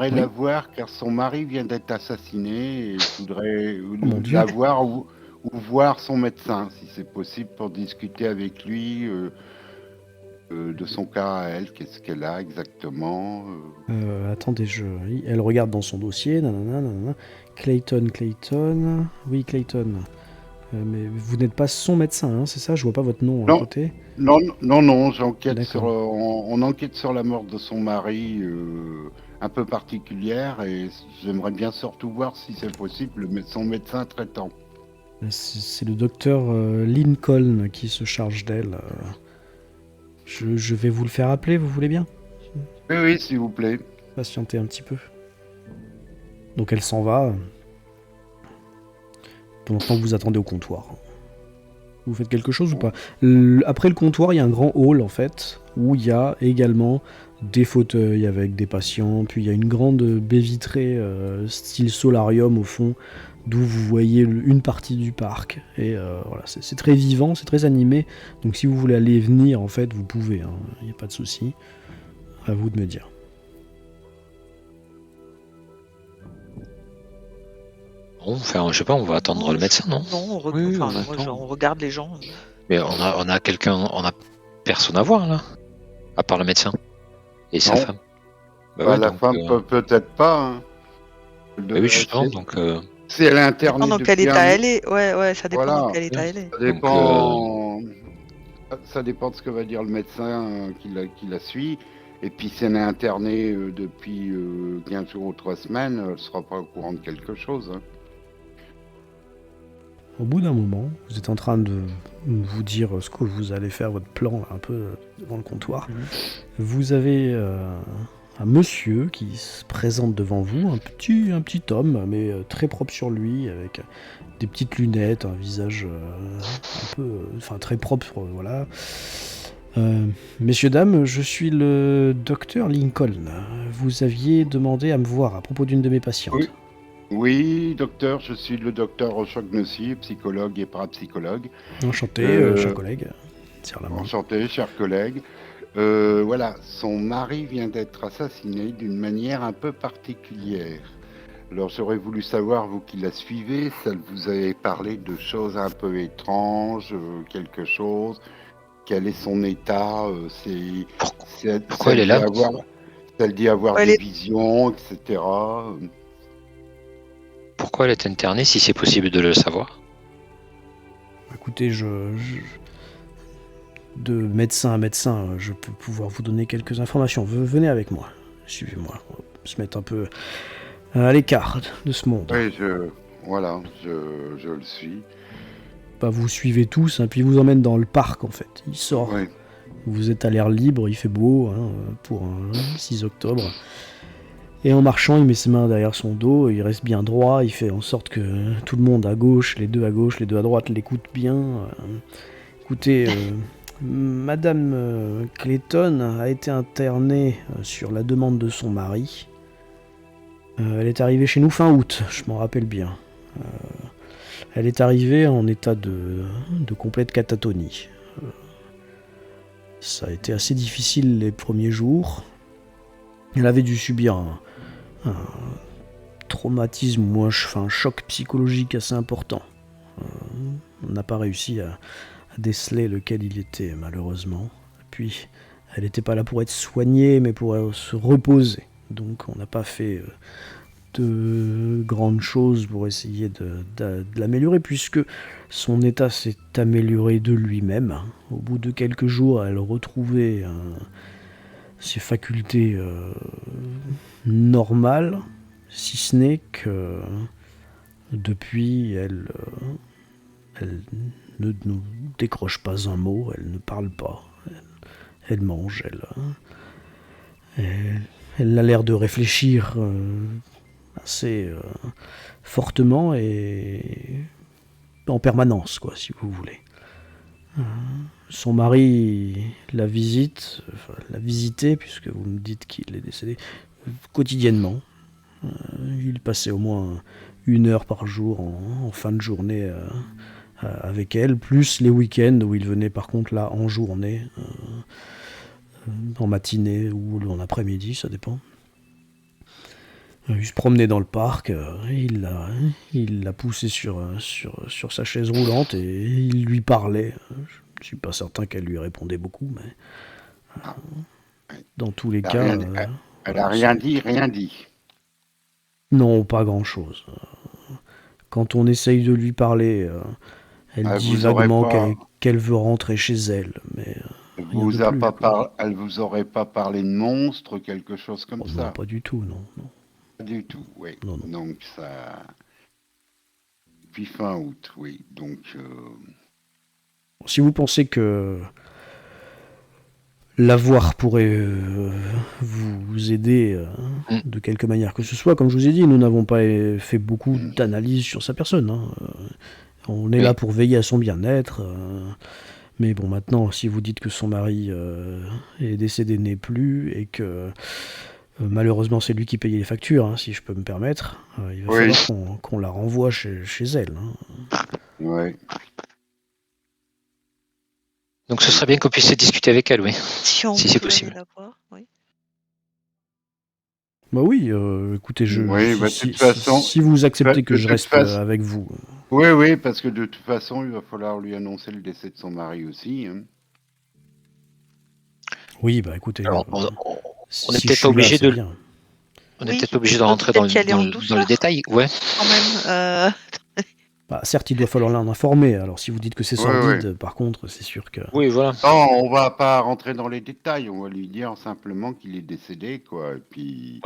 aimerait Oui. la voir car son mari vient d'être assassiné et je voudrais Oh mon Dieu. la voir ou voir son médecin, si c'est possible, pour discuter avec lui de son cas à elle, qu'est-ce qu'elle a exactement. Attendez, elle regarde dans son dossier. Nanana, nanana. Clayton. Oui, Clayton. Mais vous n'êtes pas son médecin, hein, c'est ça? Je vois pas votre nom à Non, côté. non, D'accord. on enquête sur la mort de son mari un peu particulière et j'aimerais bien surtout voir si c'est possible son médecin traitant. C'est le docteur Lincoln qui se charge d'elle. Je vais vous le faire appeler, vous voulez bien? Oui, oui, s'il vous plaît. Patientez un petit peu. Donc elle s'en va. Pendant ce temps que vous attendez au comptoir. Vous faites quelque chose ou pas? Après le comptoir, il y a un grand hall en fait, où il y a également des fauteuils avec des patients, puis il y a une grande baie vitrée style solarium au fond, d'où vous voyez une partie du parc. Et voilà, c'est très vivant, c'est très animé. Donc si vous voulez aller et venir, en fait, vous pouvez, hein, il n'y a pas de souci. À vous de me dire. Bon, enfin, je sais pas, on va attendre le médecin, non? Non, Oui, enfin, on moi, attend. on regarde les gens. Mais on a quelqu'un, on a personne à voir là, à part le médecin et sa Non, femme. Bah bah, ouais, la donc. femme peut-être pas. Hein. Elle Bah oui, devrait justement, essayer. donc. Si elle est Ça dépend internée dans quel depuis état un mois, elle est. Ouais, ça dépend dans voilà, quel état elle est. ça Donc, dépend. Ça dépend de ce que va dire le médecin qui la suit. Et puis, si elle est internée depuis 15 jours ou 3 semaines, elle ne sera pas au courant de quelque chose. Hein. Au bout d'un moment, vous êtes en train de vous dire ce que vous allez faire, votre plan un peu devant le comptoir. Vous avez un monsieur qui se présente devant vous, un petit homme, mais très propre sur lui, avec des petites lunettes, un visage un peu, enfin très propre, voilà. Messieurs, dames, je suis le docteur Lincoln. Vous aviez demandé à me voir à propos d'une de mes patientes. Oui, docteur, je suis le docteur Rochognossi, psychologue et parapsychologue. Enchanté, cher collègue. Serre la main. Enchanté, cher collègue. Voilà, son mari vient d'être assassiné d'une manière un peu particulière. Alors j'aurais voulu savoir, vous qui la suivez, ça vous avez parlé de choses un peu étranges, quelque chose. Quel est son état Pourquoi elle est là? elle dit avoir Elle des est- visions, etc. Pourquoi elle est internée si c'est possible de le savoir? Écoutez, de médecin à médecin, je peux pouvoir vous donner quelques informations. Venez avec moi, suivez-moi. On va se mettre un peu à l'écart de ce monde. Oui, je le suis. Bah, vous suivez tous, hein, puis il vous emmène dans le parc en fait. Il sort. Oui. Vous êtes à l'air libre, il fait beau hein, pour un 6 octobre. Et en marchant, il met ses mains derrière son dos, il reste bien droit, il fait en sorte que tout le monde à gauche, les deux à droite l'écoutent bien. Écoutez, Madame Clayton a été internée sur la demande de son mari. Elle est arrivée chez nous fin août, je m'en rappelle bien. Elle est arrivée en état de complète catatonie. Ça a été assez difficile les premiers jours. Elle avait dû subir un traumatisme ou un choc psychologique assez important. On n'a pas réussi à déceler lequel il était, malheureusement. Puis, elle n'était pas là pour être soignée, mais pour se reposer. Donc, on n'a pas fait de grandes choses pour essayer de l'améliorer, puisque son état s'est amélioré de lui-même. Au bout de quelques jours, elle retrouvait ses facultés normales, si ce n'est que depuis, elle ne nous décroche pas un mot, elle ne parle pas, elle mange, elle a l'air de réfléchir assez fortement et en permanence, quoi, si vous voulez. Son mari la visitait, puisque vous me dites qu'il est décédé, quotidiennement. Il passait au moins 1 heure par jour en fin de journée avec elle, plus les week-ends où il venait par contre là en journée, en matinée ou en après-midi, ça dépend. Il se promenait dans le parc, il l'a poussé sur sa chaise roulante et il lui parlait. Je suis pas certain qu'elle lui répondait beaucoup, mais dans tous les cas... Elle a rien dit, rien dit. Non, pas grand-chose. Quand on essaye de lui parler, elle dit vaguement qu'elle veut rentrer chez elle, mais elle vous aurait pas parlé de monstre, quelque chose comme ça? Non, pas du tout, non. Pas du tout, oui. Non. Donc ça... Puis fin août, oui. Donc... Si vous pensez que l'avoir pourrait vous aider de quelque manière que ce soit, comme je vous ai dit, nous n'avons pas fait beaucoup d'analyses sur sa personne. On est là pour veiller à son bien-être. Mais bon, maintenant, si vous dites que son mari est décédé, n'est plus, et que malheureusement c'est lui qui payait les factures, si je peux me permettre, il va falloir qu'on la renvoie chez elle. Oui. Donc ce serait bien qu'on puisse discuter avec elle, oui. Si c'est possible. La voir, oui. Bah oui, écoutez, si vous acceptez que je reste avec vous. Oui, parce que de toute façon, il va falloir lui annoncer le décès de son mari aussi. Oui, bah écoutez, alors, on est peut-être pas obligé de... On est peut-être obligé de rentrer dans le détail, ouais. Quand même. Bah, certes, il doit falloir l'en informer. Alors, si vous dites que c'est sordide, par contre, c'est sûr que... Oui, voilà. Non, on va pas rentrer dans les détails. On va lui dire simplement qu'il est décédé, quoi. Et puis,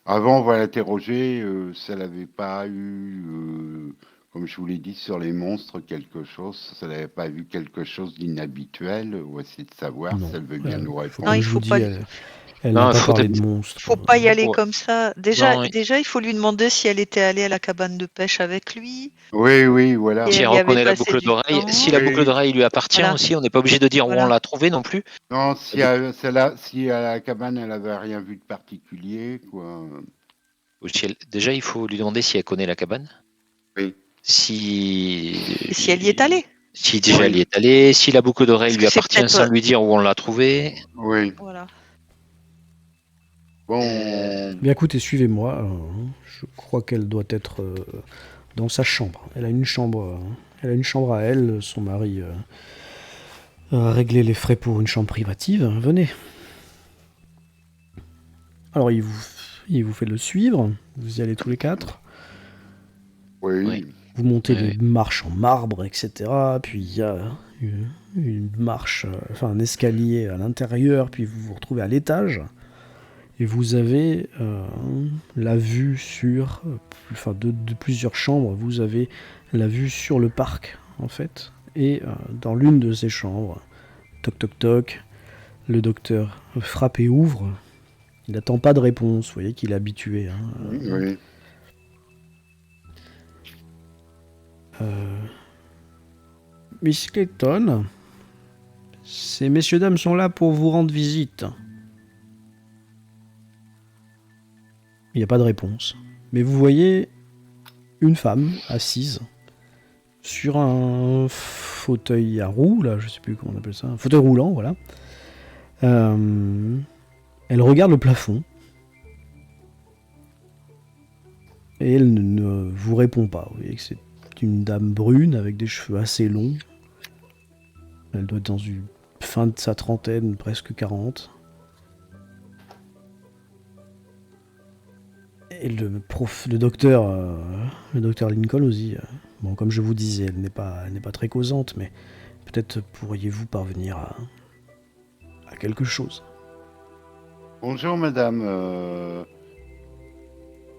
avant, on va l'interroger si elle n'avait pas eu, comme je vous l'ai dit, sur les monstres, quelque chose. Si elle n'avait pas vu quelque chose d'inhabituel. On va essayer de savoir si elle veut bien nous répondre. Non, il faut pas... Elle n'a pas parlé de monstres. Faut pas y aller comme ça. Déjà, il faut lui demander si elle était allée à la cabane de pêche avec lui. Oui, voilà. Si elle reconnaît la boucle d'oreille, si la boucle d'oreille lui appartient aussi, on n'est pas obligé de dire où on l'a trouvée non plus. Non, si à la cabane, elle avait rien vu de particulier, quoi. Déjà, il faut lui demander si elle connaît la cabane. Oui. Si elle y est allée. Si déjà elle y est allée, si la boucle d'oreille lui appartient sans lui dire où on l'a trouvée. Oui. Voilà. Bon. Bien écoutez, suivez-moi. Je crois qu'elle doit être dans sa chambre. Elle a une chambre à elle. Son mari a réglé les frais pour une chambre privative. Venez. Alors il vous fait le suivre. Vous y allez tous les quatre. Oui. Vous montez les marches en marbre, etc. Puis il y a une marche, un escalier à l'intérieur. Puis vous vous retrouvez à l'étage. Et vous avez la vue sur, de plusieurs chambres, vous avez la vue sur le parc, en fait. Et dans l'une de ces chambres, toc toc toc, le docteur frappe et ouvre. Il n'attend pas de réponse, vous voyez qu'il est habitué. Oui. Miss Clayton, ces messieurs-dames sont là pour vous rendre visite. Il n'y a pas de réponse. Mais vous voyez une femme assise sur un fauteuil à roues, là, je sais plus comment on appelle ça, un fauteuil roulant, voilà. Elle regarde le plafond. Et elle ne vous répond pas. Vous voyez que c'est une dame brune avec des cheveux assez longs. Elle doit être dans une fin de sa trentaine, presque 40. Et le docteur Lincoln aussi, bon, comme je vous disais, elle n'est pas très causante, mais peut-être pourriez-vous parvenir à quelque chose. Bonjour madame,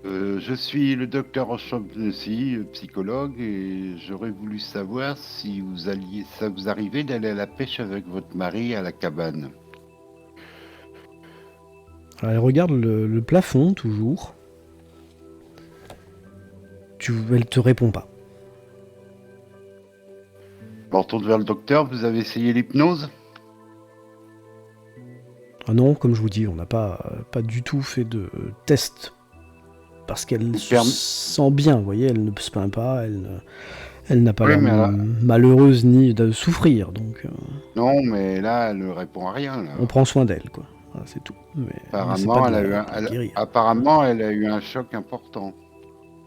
je suis le docteur O'Shaughnessy, psychologue, et j'aurais voulu savoir si ça vous arrivait d'aller à la pêche avec votre mari à la cabane. Alors, elle regarde le plafond toujours. Elle te répond pas. On retourne vers le docteur, vous avez essayé l'hypnose ? Ah non, comme je vous dis, on n'a pas du tout fait de test. Parce qu'elle se sent bien, vous voyez, elle ne se plaint pas, elle n'a pas l'air malheureuse ni de souffrir, donc... Non, mais là, elle ne répond à rien. Là. On prend soin d'elle, quoi. Voilà, c'est tout. Mais Apparemment, apparemment, elle a eu un choc important.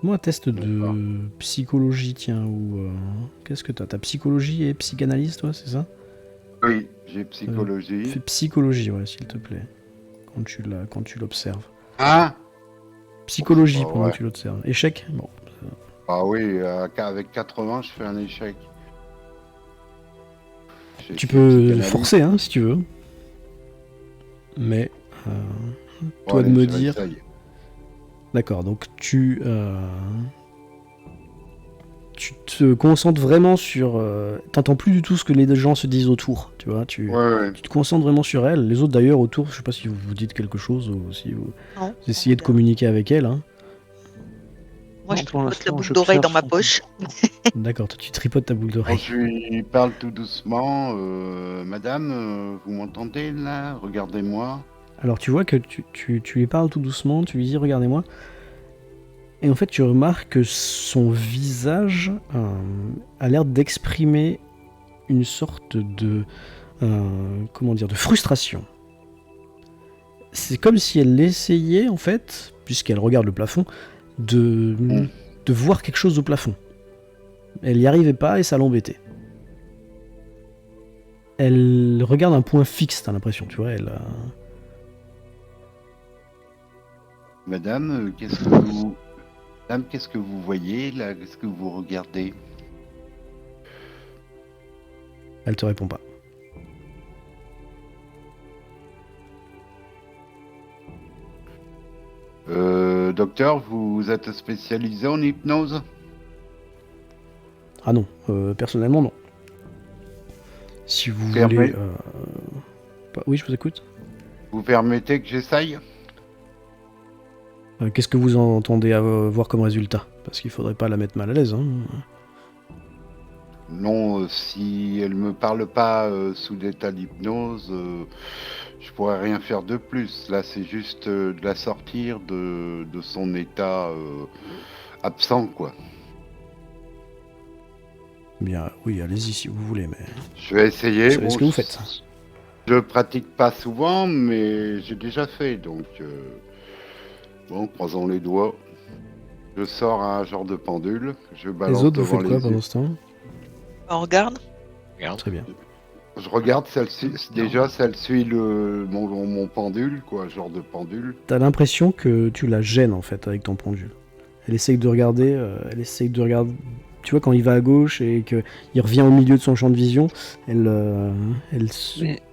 Moi, un test de psychologie, tiens, ou... qu'est-ce que t'as? T'as psychologie et psychanalyse, toi, c'est ça? Oui, j'ai psychologie. Fais psychologie, ouais, s'il te plaît, quand tu l'observes. Hein? Psychologie pendant que tu l'observes. Échec? Bon. Ah oui, avec 80, je fais un échec. Tu peux forcer, hein, si tu veux. Mais, toi allez, de me dire... D'accord, donc tu te concentres vraiment sur... T'entends plus du tout ce que les gens se disent autour, tu vois. Tu te concentres vraiment sur elle. Les autres d'ailleurs autour, je sais pas si vous vous dites quelque chose ou si vous essayez de communiquer avec elle. Hein. Moi, je tripote la boucle d'oreille dans ma poche. D'accord, toi tu tripotes ta boucle d'oreille. Je lui parle tout doucement. Madame, vous m'entendez là? Regardez-moi. Alors tu vois que tu lui parles tout doucement, tu lui dis regardez-moi. Et en fait tu remarques que son visage a l'air d'exprimer une sorte de... comment dire, de frustration. C'est comme si elle essayait en fait, puisqu'elle regarde le plafond, de voir quelque chose au plafond. Elle n'y arrivait pas et ça l'embêtait. Elle regarde un point fixe, t'as l'impression, tu vois, elle... Madame, qu'est-ce que vous voyez là? Qu'est-ce que vous regardez? Elle te répond pas. Docteur, vous êtes spécialisé en hypnose? Ah non, personnellement non. Si vous voulez... Oui, je vous écoute. Vous permettez que j'essaye? Qu'est-ce que vous entendez voir comme résultat? Parce qu'il faudrait pas la mettre mal à l'aise. Hein. Non, si elle me parle pas sous l'état d'hypnose, je pourrais rien faire de plus. Là, c'est juste de la sortir de son état absent, quoi. Bien, oui, allez-y si vous voulez, mais... Je vais essayer. Vous savez ce que vous faites. Je pratique pas souvent, mais j'ai déjà fait, donc... Bon, croisons les doigts. Je sors un genre de pendule. Je balance les autres, vous devant faites quoi pendant ce temps? On regarde. Très bien. Je regarde celle-ci. Déjà, celle suit mon pendule, quoi, genre de pendule. T'as l'impression que tu la gênes, en fait, avec ton pendule. Elle essaye de regarder, Tu vois, quand il va à gauche et qu'il revient au milieu de son champ de vision, elle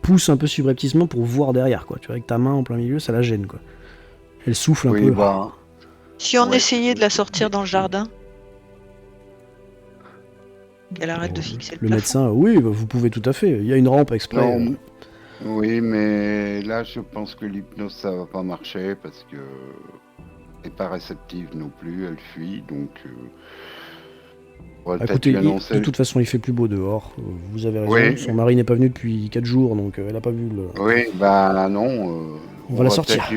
pousse un peu subrepticement pour voir derrière, quoi. Tu vois, avec ta main en plein milieu, ça la gêne, quoi. Elle souffle un peu. Bah, si on essayait de la sortir dans le jardin, qu'elle arrête de fixer le plafond. Médecin, oui, vous pouvez tout à fait. Il y a une rampe exprès. Non, oui, mais là, je pense que l'hypnose, ça va pas marcher parce que elle n'est pas réceptive non plus. Elle fuit, donc. Écoutez, de toute façon, il fait plus beau dehors. Vous avez raison. Oui. Son mari n'est pas venu depuis 4 jours, donc elle n'a pas vu le. Oui, bah non. On va la sortir.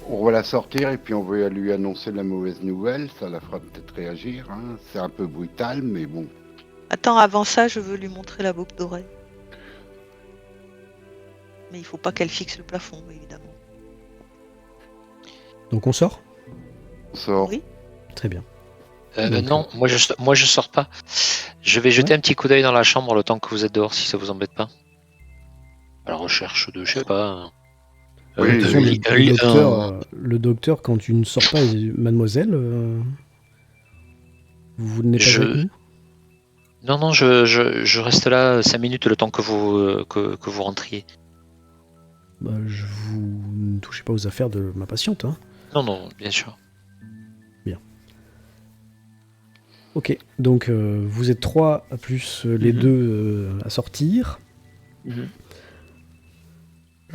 On va la sortir et puis on va lui annoncer la mauvaise nouvelle. Ça la fera peut-être réagir. Hein. C'est un peu brutal, mais bon. Attends, avant ça, je veux lui montrer la boucle d'oreille. Mais il faut pas qu'elle fixe le plafond, évidemment. Donc on sort? On sort. Oui. Très bien. Non, moi je sors pas. Je vais jeter un petit coup d'œil dans la chambre le temps que vous êtes dehors, si ça vous embête pas. À la recherche de, je sais pas. Oui, le docteur, quand tu ne sors pas, il dit, mademoiselle, vous n'êtes pas avec nous? Non, je reste là 5 minutes le temps que vous rentriez. Bah, vous ne touchez pas aux affaires de ma patiente, hein? Non, bien sûr. Bien. Ok, donc vous êtes 3 plus les 2 à sortir.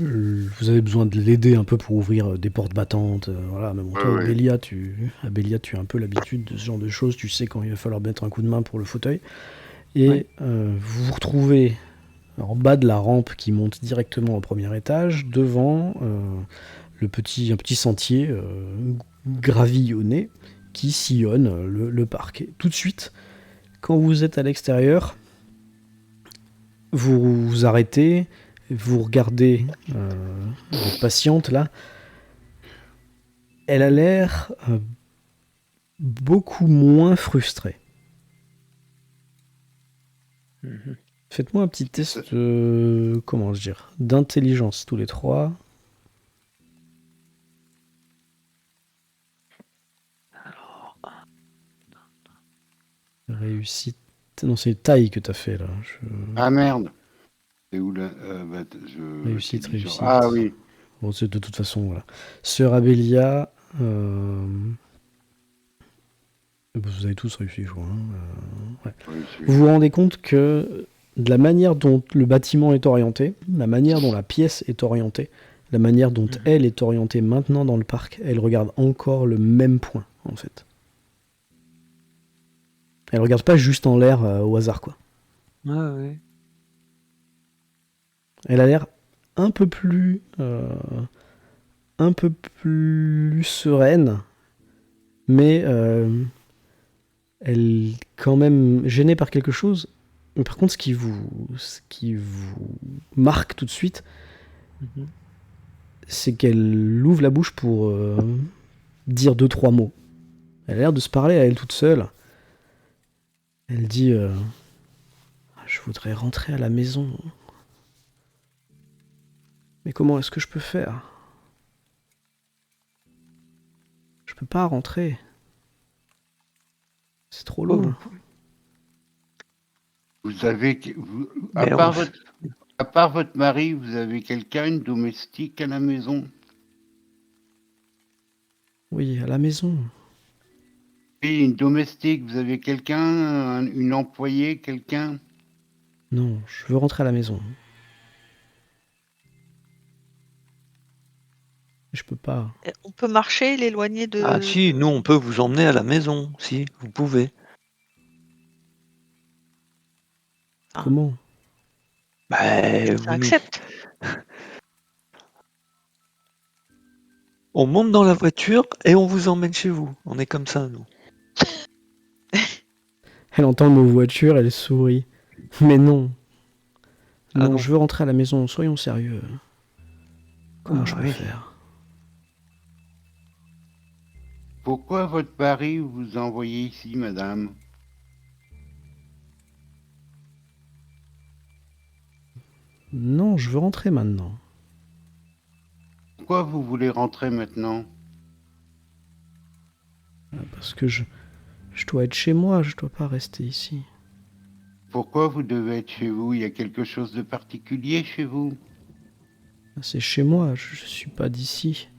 Vous avez besoin de l'aider un peu pour ouvrir des portes battantes. Voilà, mais bon, toi, Abélia, tu as un peu l'habitude de ce genre de choses. Tu sais quand il va falloir mettre un coup de main pour le fauteuil. Et vous vous retrouvez en bas de la rampe qui monte directement au premier étage, devant un petit sentier gravillonné qui sillonne le parc. Et tout de suite, quand vous êtes à l'extérieur, vous vous arrêtez vous regardez votre patiente là. Elle a l'air beaucoup moins frustrée. Faites-moi un petit test, comment dire, d'intelligence tous les trois. Réussite. Non, c'est taille que t'as fait là. Ah merde. C'est où là Réussite. Ah oui. Bon, c'est de toute façon, voilà. Sœur Abélia, vous avez tous réussi, je crois. Ouais. Vous vous rendez compte que de la manière dont le bâtiment est orienté, la manière dont la pièce est orientée, la manière dont elle est orientée maintenant dans le parc, elle regarde encore le même point, en fait. Elle regarde pas juste en l'air au hasard, quoi. Ah ouais. Elle a l'air un peu plus sereine, mais elle est quand même gênée par quelque chose. Mais par contre, ce qui vous marque tout de suite, c'est qu'elle ouvre la bouche pour dire 2-3 mots. Elle a l'air de se parler à elle toute seule. Elle dit je voudrais rentrer à la maison. Mais comment est-ce que je peux faire? Je peux pas rentrer. C'est trop loin. Vous avez... à part votre mari, vous avez quelqu'un, une domestique à la maison? Oui, à la maison. Oui, une domestique, vous avez quelqu'un, une employée, quelqu'un? Non, je veux rentrer à la maison. Je peux pas. On peut marcher, l'éloigner de... Ah si, nous on peut vous emmener à la maison, si, vous pouvez. Comment? Bah, ça accepte. On monte dans la voiture et on vous emmène chez vous. On est comme ça, nous. Elle entend le mot voiture, elle sourit. Mais non. Non, non. Je veux rentrer à la maison, soyons sérieux. Comment je peux faire? Pourquoi votre mari vous a envoyé ici, madame? Non, je veux rentrer maintenant. Pourquoi vous voulez rentrer maintenant? Parce que je dois être chez moi, je dois pas rester ici. Pourquoi vous devez être chez vous? Il y a quelque chose de particulier chez vous? C'est chez moi, je suis pas d'ici.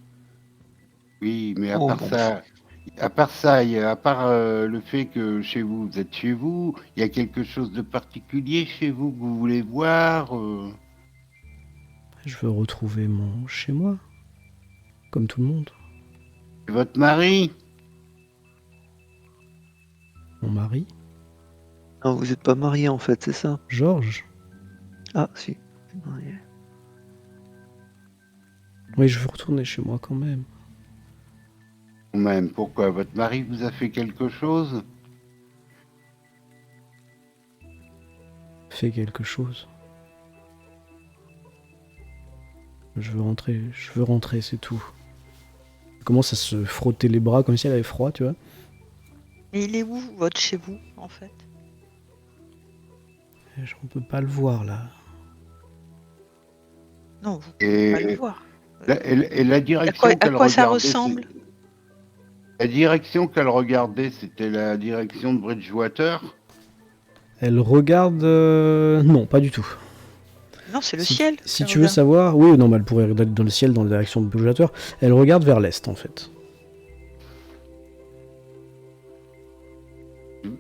Oui, mais à part ça, le fait que chez vous, vous êtes chez vous, il y a quelque chose de particulier chez vous que vous voulez voir? Je veux retrouver mon chez moi, comme tout le monde. Votre mari? Mon mari? Non, vous n'êtes pas marié en fait, c'est ça? Georges? Ah, si. Marié. Oui, je veux retourner chez moi quand même. Même, pourquoi? Votre mari vous a fait quelque chose? Fait quelque chose. Je veux rentrer, c'est tout. Elle commence à se frotter les bras comme si elle avait froid, tu vois. Et il est où, votre chez vous, en fait? On peut pas le voir, là. Non, vous pouvez pas le voir. Et la direction à quoi ça ressemble? La direction qu'elle regardait, c'était la direction de Bridgewater? Elle regarde... Non, pas du tout. Non, c'est le ciel. Si tu veux savoir... Oui, non, mais elle pourrait regarder dans le ciel, dans la direction de Bridgewater. Elle regarde vers l'est, en fait.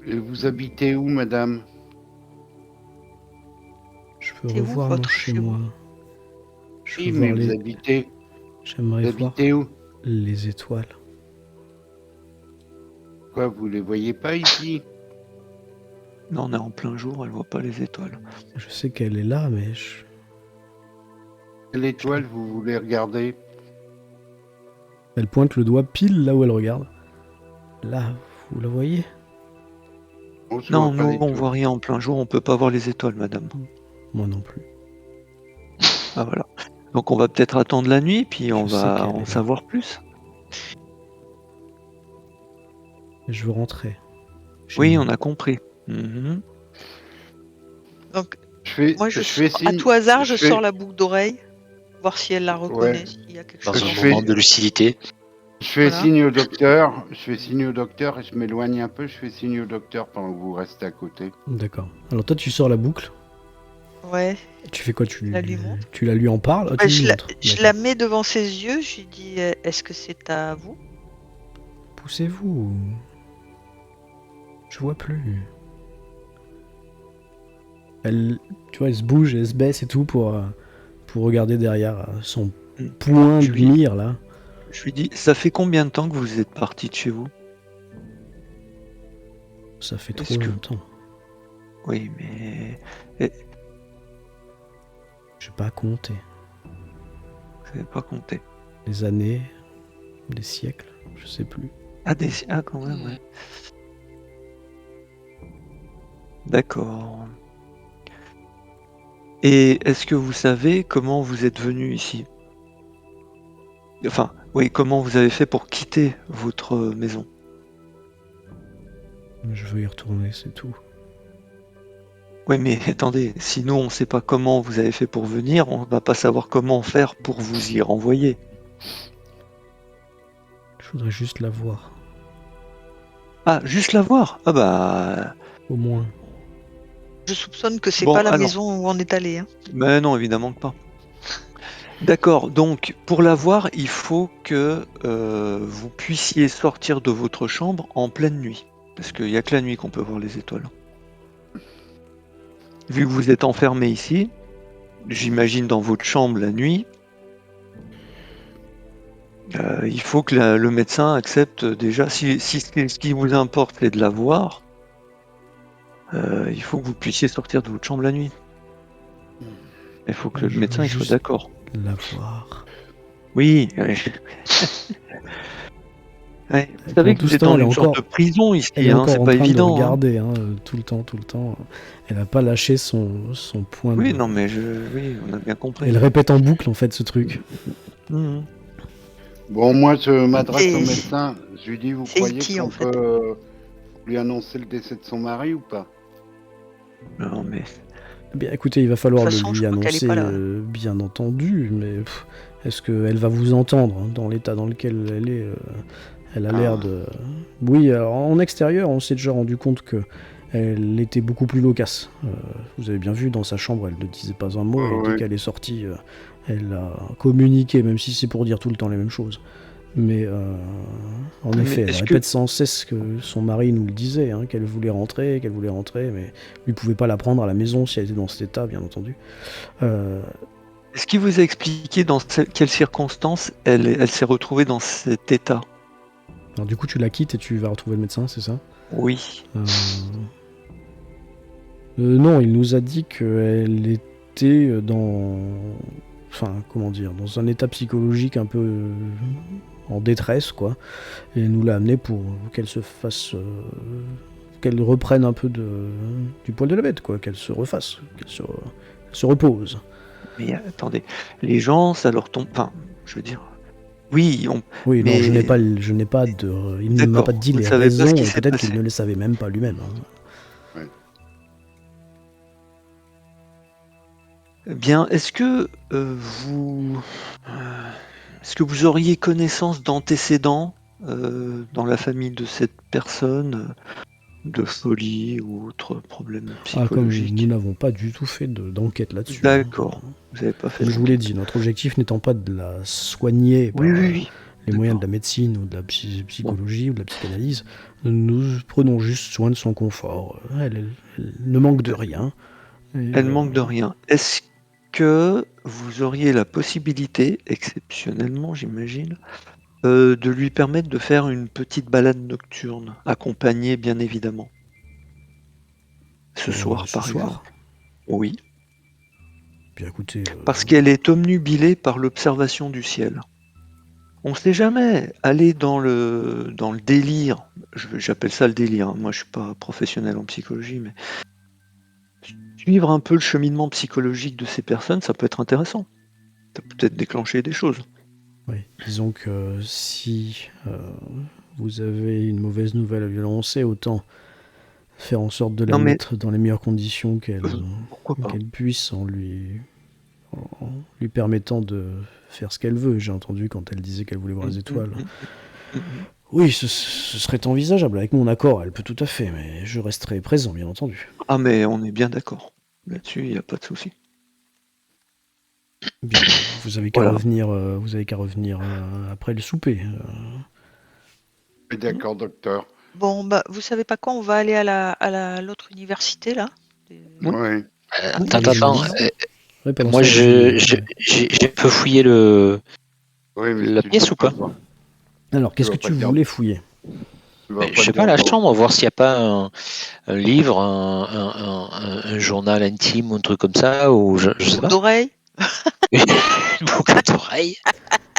Et vous habitez où, madame? Je veux revoir mon chez moi. Oui, mais vous habitez... J'aimerais voir où? Les étoiles. Quoi, vous les voyez pas ici? Non, on est en plein jour, elle voit pas les étoiles. Je sais qu'elle est là, mais Quelle étoile vous voulez regarder? Elle pointe le doigt pile là où elle regarde. Là, vous la voyez? Non, nous, on voit rien en plein jour, on peut pas voir les étoiles, madame. Moi non plus. Ah voilà. Donc on va peut-être attendre la nuit, puis on Je sais va qu'elle en est- savoir plus. Je veux rentrer. Chez Oui, nous. on a compris. Mhm. Donc, Je fais, moi, je fais à signe. tout hasard, Je je sors fais, la boucle d'oreille, voir si elle la ouais. reconnaît, s'il y a quelque Dans chose un en Je moment fais, de lucidité. je fais Voilà. signe au docteur. Je fais signe au docteur et je m'éloigne un peu. Je fais signe au docteur pendant que vous restez à côté. D'accord. Alors toi, tu sors la boucle. Ouais, Tu fais quoi? je la lui montre. Tu la lui en parles? Ah, Bah, tu lui montres. je D'accord. la mets devant ses yeux, je lui dis est-ce que c'est à vous? Poussez-vous. Je vois plus. Tu vois, elle se bouge, elle se baisse et tout pour regarder derrière son Mm. point Je de lui- mire là. Je lui dis, ça fait combien de temps que vous êtes parti de chez vous? Ça fait trop Est-ce que- longtemps. Oui, mais Je vais pas compter. je n'avais pas compté. Les années, les siècles, je sais plus. Ah, quand même, ouais. D'accord. Et est-ce que vous savez comment vous êtes venu ici? Enfin, oui, comment vous avez fait pour quitter votre maison? Je veux y retourner, c'est tout. Oui, mais attendez, si nous on ne sait pas comment vous avez fait pour venir, on va pas savoir comment faire pour vous y renvoyer. Je voudrais juste la voir, Ah, juste la voir? Ah bah... au moins. Je soupçonne que c'est Bon, pas la alors. maison où on est allé. Hein. Mais non, évidemment que pas. D'accord, donc pour la voir, il faut que vous puissiez sortir de votre chambre en pleine nuit. Parce qu'il n'y a que la nuit qu'on peut voir les étoiles. Vu que vous êtes enfermé ici, j'imagine dans votre chambre la nuit, il faut que le médecin accepte déjà, si ce qui vous importe c'est de la voir, il faut que vous puissiez sortir de votre chambre la nuit. Il faut que Je le médecin veux il soit juste d'accord. la voir. Oui. Ouais. Ouais. Vous savez que tout vous ce êtes temps, dans elle est une sorte de encore- prison ici, Elle est hein, encore c'est en pas train de évident. Hein. regarder tout le temps. Elle a pas lâché son point Oui, de... non, mais oui, on a bien compris. Elle répète en boucle en fait ce truc. Mhm. Bon, moi, je m'adresse au Et- médecin. Je lui dis, vous C'est croyez E.T., qu'on en fait. peut lui annoncer le décès de son mari ou pas? Non, mais Eh bien écoutez, il va falloir De le toute façon, lui je crois qu'elle est annoncer pas là. bien entendu, mais est-ce qu'elle va vous entendre dans l'état dans lequel elle est Elle a l'air de... Oui, alors, en extérieur, on s'est déjà rendu compte que elle était beaucoup plus loquace. Vous avez bien vu, dans sa chambre, elle ne disait pas un mot, et dès Ouais. qu'elle est sortie, elle a communiqué, même si c'est pour dire tout le temps les mêmes choses. Mais en Mais effet, elle est-ce répète sans cesse que son mari nous le disait, qu'elle voulait rentrer, mais lui pouvait pas la prendre à la maison si elle était dans cet état, bien entendu. est-ce qu'il vous a expliqué dans quelles circonstances elle s'est retrouvée dans cet état? Alors du coup, tu la quittes et tu vas retrouver le médecin, c'est ça? Oui. Non, il nous a dit qu'elle était dans... Enfin, comment dire, dans un état psychologique un peu en détresse, quoi. Et il nous l'a amené pour qu'elle se fasse... qu'elle reprenne un peu du poil de la bête, quoi. Qu'elle se refasse, qu'elle se repose. Mais attendez, les gens, ça leur tombe... Enfin, je veux dire... Oui, Oui, mais... non, je n'ai pas de... Il ne m'a pas dit vous les savez pas ce raisons, qui et s'est peut-être qu'il passé. ne les savait même pas lui-même. Eh bien, est-ce que vous auriez connaissance d'antécédents dans la famille de cette personne, de folie ou autre problème Ah, comme psychologique? nous n'avons pas du tout fait d'enquête là-dessus. D'accord. Vous n'avez pas fait Comme je vous l'ai d'enquête. dit, notre objectif n'étant pas de la soigner par Oui. les moyens de D'accord. la médecine ou de la psychologie ou de la psychanalyse, nous prenons juste soin de son confort. Elle ne manque de rien. Et, Elle manque de rien. Est-ce que vous auriez la possibilité, exceptionnellement j'imagine, de lui permettre de faire une petite balade nocturne, accompagnée bien évidemment? Ce soir, ce par soir exemple. Oui. Bien écoutez, Parce qu'elle est omnubilée par l'observation du ciel. On ne sait jamais. Aller dans le délire, j'appelle ça le délire, hein. Moi je suis pas professionnel en psychologie, mais suivre un peu le cheminement psychologique de ces personnes, ça peut être intéressant. Ça peut peut-être déclencher des choses. Oui, disons que si vous avez une mauvaise nouvelle à lui annoncer, autant faire en sorte de la mettre dans les meilleures conditions qu'elle puisse en lui permettant de faire ce qu'elle veut. J'ai entendu quand elle disait qu'elle voulait voir les étoiles. Oui, ce serait envisageable. Avec mon accord, elle peut tout à fait, mais je resterai présent, bien entendu. Ah, mais on est bien d'accord. Là-dessus, il n'y a pas de souci. Bien, vous avez qu'à revenir, après le souper. D'accord, docteur. Bon, bah, vous savez pas quoi, on va aller à l'autre université, là. Oui. Attends. Moi, j'ai un peu fouillé la pièce ou pas? Alors, qu'est-ce que tu voulais fouiller? Je sais pas, la chambre, voir s'il n'y a pas un livre, un journal intime ou un truc comme ça, ou je sais pas. D'oreilles. Une boucle d'oreilles.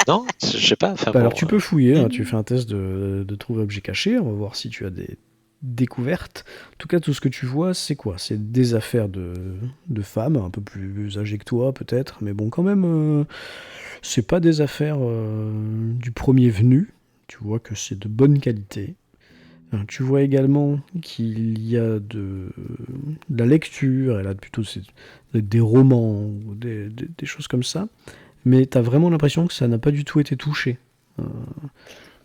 Non, je sais pas. Alors tu peux fouiller, hein, tu fais un test de trouver objet caché, on va voir si tu as des découvertes. En tout cas, tout ce que tu vois, c'est quoi? C'est des affaires de femmes, un peu plus âgées que toi peut-être, mais bon, quand même, c'est pas des affaires du premier venu. Tu vois que c'est de bonne qualité. Tu vois également qu'il y a de la lecture, elle a plutôt des romans, ou des choses comme ça. Mais t'as vraiment l'impression que ça n'a pas du tout été touché.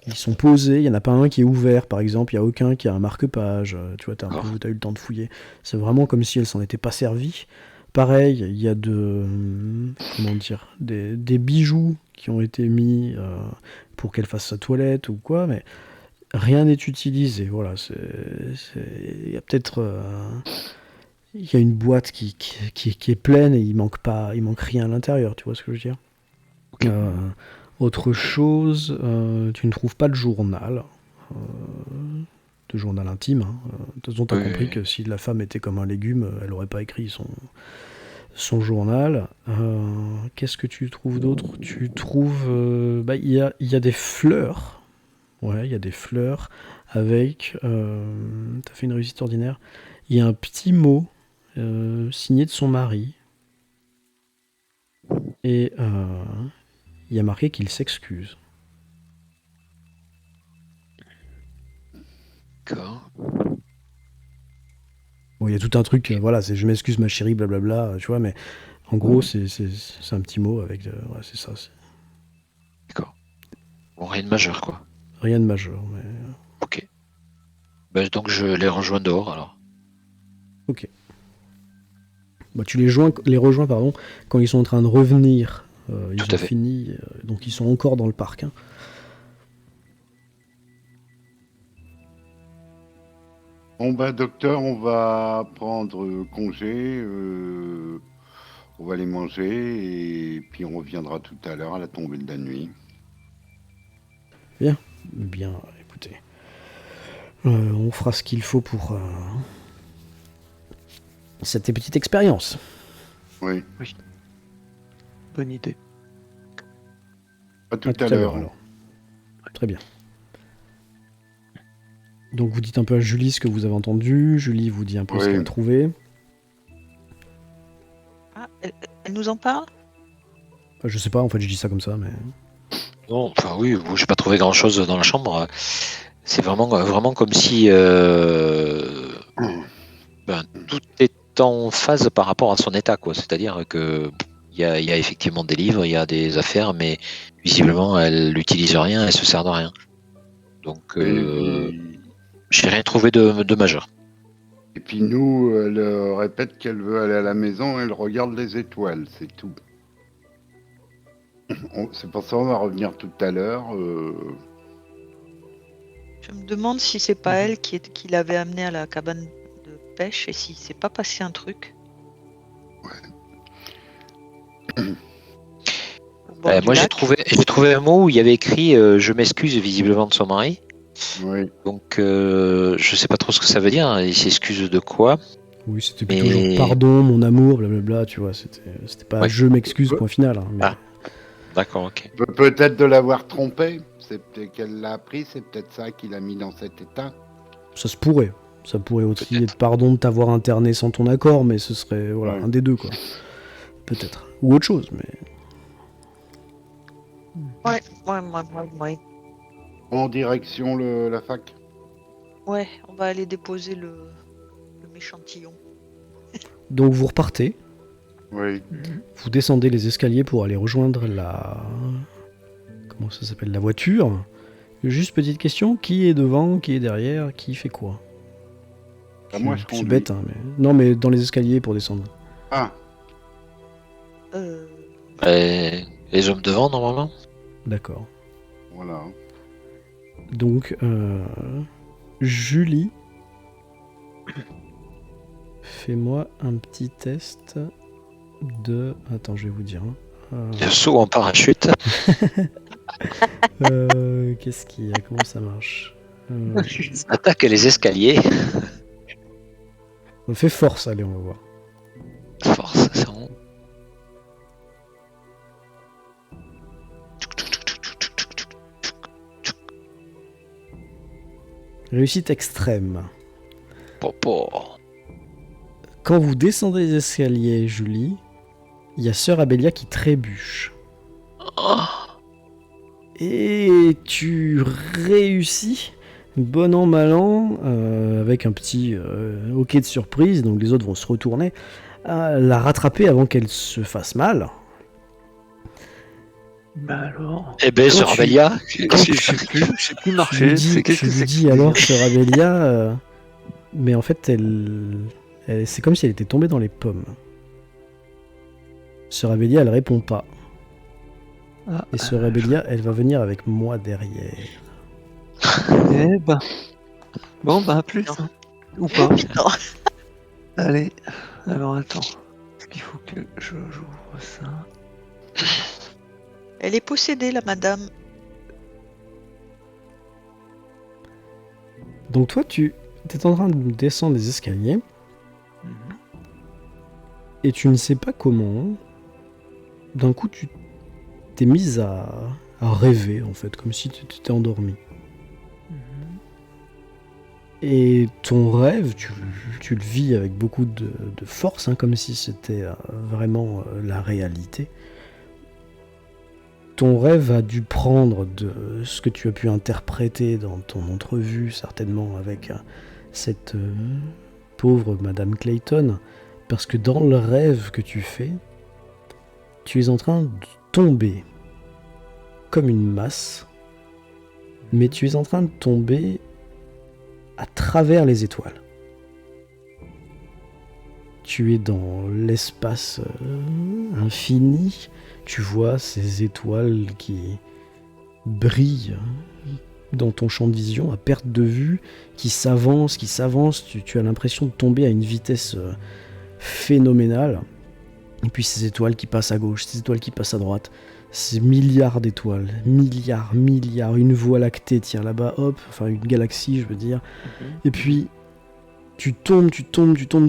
Ils sont posés, il n'y en a pas un qui est ouvert, par exemple, il n'y a aucun qui a un marque-page, tu vois, t'as eu le temps de fouiller. C'est vraiment comme si elle s'en était pas servie. Pareil, il y a des bijoux qui ont été mis pour qu'elle fasse sa toilette ou quoi, mais rien n'est utilisé. Voilà, il y a peut-être... il y a une boîte qui est pleine et il manque rien à l'intérieur, tu vois ce que je veux dire? Autre chose, tu ne trouves pas de journal, intime. Hein. De toute façon, tu as compris que si la femme était comme un légume, elle n'aurait pas écrit son journal. Qu'est-ce que tu trouves d'autre? Tu trouves... il y a des fleurs. Ouais, il y a des fleurs avec... t'as fait une réussite ordinaire. Il y a un petit mot signé de son mari. Et... il y a marqué qu'il s'excuse. D'accord. Bon, il y a tout un truc, voilà, c'est je m'excuse ma chérie, blablabla, tu vois, mais en gros, c'est un petit mot avec... ouais, c'est ça. D'accord. Bon, rien de majeur, quoi. Rien de majeur, mais... Ok. Donc je les rejoins dehors, alors. Ok. Tu les rejoins, quand ils sont en train de revenir. Ils ont fini, donc ils sont encore dans le parc. Hein. Bon docteur, on va prendre congé, on va aller manger et puis on reviendra tout à l'heure à la tombée de la nuit. Bien, écoutez. On fera ce qu'il faut pour cette petite expérience. Oui. Bonne idée. À tout à l'heure. Alors. Très bien. Donc vous dites un peu à Julie ce que vous avez entendu. Julie vous dit un peu ce qu'elle a trouvé. Ah, elle nous en parle? Je sais pas, en fait je dis ça comme ça, mais... Non, enfin oui, j'ai pas trouvé grand chose dans la chambre. C'est vraiment comme si tout est en phase par rapport à son état, quoi. C'est-à-dire que il y a effectivement des livres, il y a des affaires, mais visiblement elle n'utilise rien, elle se sert de rien. Donc j'ai rien trouvé de majeur. Et puis nous, elle répète qu'elle veut aller à la maison, elle regarde les étoiles, c'est tout. C'est pour ça qu'on va revenir tout à l'heure. Je me demande si c'est pas elle qui l'avait amené à la cabane de pêche et s'il s'est pas passé un truc. Ouais. Moi j'ai trouvé un mot où il y avait écrit je m'excuse visiblement de son mari. Oui. Donc je sais pas trop ce que ça veut dire. Il s'excuse de quoi? Oui, c'était plutôt genre pardon, mon amour, blablabla, tu vois. C'était pas je m'excuse, point final. Hein, mais... D'accord, ok. Peut-être de l'avoir trompé. C'est peut-être qu'elle l'a appris, c'est peut-être ça qui l'a mis dans cet état. Ça se pourrait. Ça pourrait aussi être pardon de t'avoir interné sans ton accord, mais ce serait un des deux, quoi. Peut-être. Ou autre chose, mais... Ouais. En direction la fac. Ouais, on va aller déposer le méchantillon. Donc vous repartez, Oui. vous descendez les escaliers pour aller rejoindre la... Comment ça s'appelle? La voiture. Juste petite question, qui est devant, qui est derrière, qui fait quoi? Bah, moi, je C'est conduis. bête, hein, mais... Non, mais dans les escaliers pour descendre. Ah, Euh, Les hommes devant, normalement. D'accord. voilà. Donc, Julie, fais-moi un petit test de... Attends, je vais vous dire. Le saut en parachute. Qu'est-ce qu'il y a? Comment ça marche? Attaque les escaliers. On fait force, allez, on va voir. Force, c'est bon. Réussite extrême. Popo. Quand vous descendez les escaliers, Julie, il y a Sœur Abélia qui trébuche. Oh. Et tu réussis, bon an, mal an, avec un petit hockey de surprise, donc les autres vont se retourner, à la rattraper avant qu'elle se fasse mal. Bah alors. Eh ben, Quand Sœur tu- Abélia. Je sais plus Tu marcher. lui dis, Qu'est-ce que c'est que ça alors, Sœur Abélia, mais en fait, c'est comme si elle était tombée dans les pommes. Sœur Abélia, elle répond pas. Ah, Et Sœur Abélia, elle va venir avec moi derrière. eh ben. Bon, bah, à plus. Non. Hein. Ou pas. Non. Allez. Alors, attends. Est-ce qu'il faut que j'ouvre ça? Elle est possédée, la madame. Donc toi, tu es en train de descendre les escaliers, Mhm. et tu ne sais pas comment, d'un coup, tu t'es mise à rêver, en fait, comme si tu t'étais endormi. Mhm. Et ton rêve, tu le vis avec beaucoup de force, hein, comme si c'était vraiment la réalité. Ton rêve a dû prendre de ce que tu as pu interpréter dans ton entrevue, certainement avec cette pauvre Madame Clayton, parce que dans le rêve que tu fais, tu es en train de tomber comme une masse, mais tu es en train de tomber à travers les étoiles. Tu es dans l'espace infini, tu vois ces étoiles qui brillent dans ton champ de vision, à perte de vue, qui s'avancent, tu as l'impression de tomber à une vitesse phénoménale. Et puis ces étoiles qui passent à gauche, ces étoiles qui passent à droite, ces milliards d'étoiles, milliards, une voie lactée, tiens là-bas, hop, enfin une galaxie je veux dire. Et puis tu tombes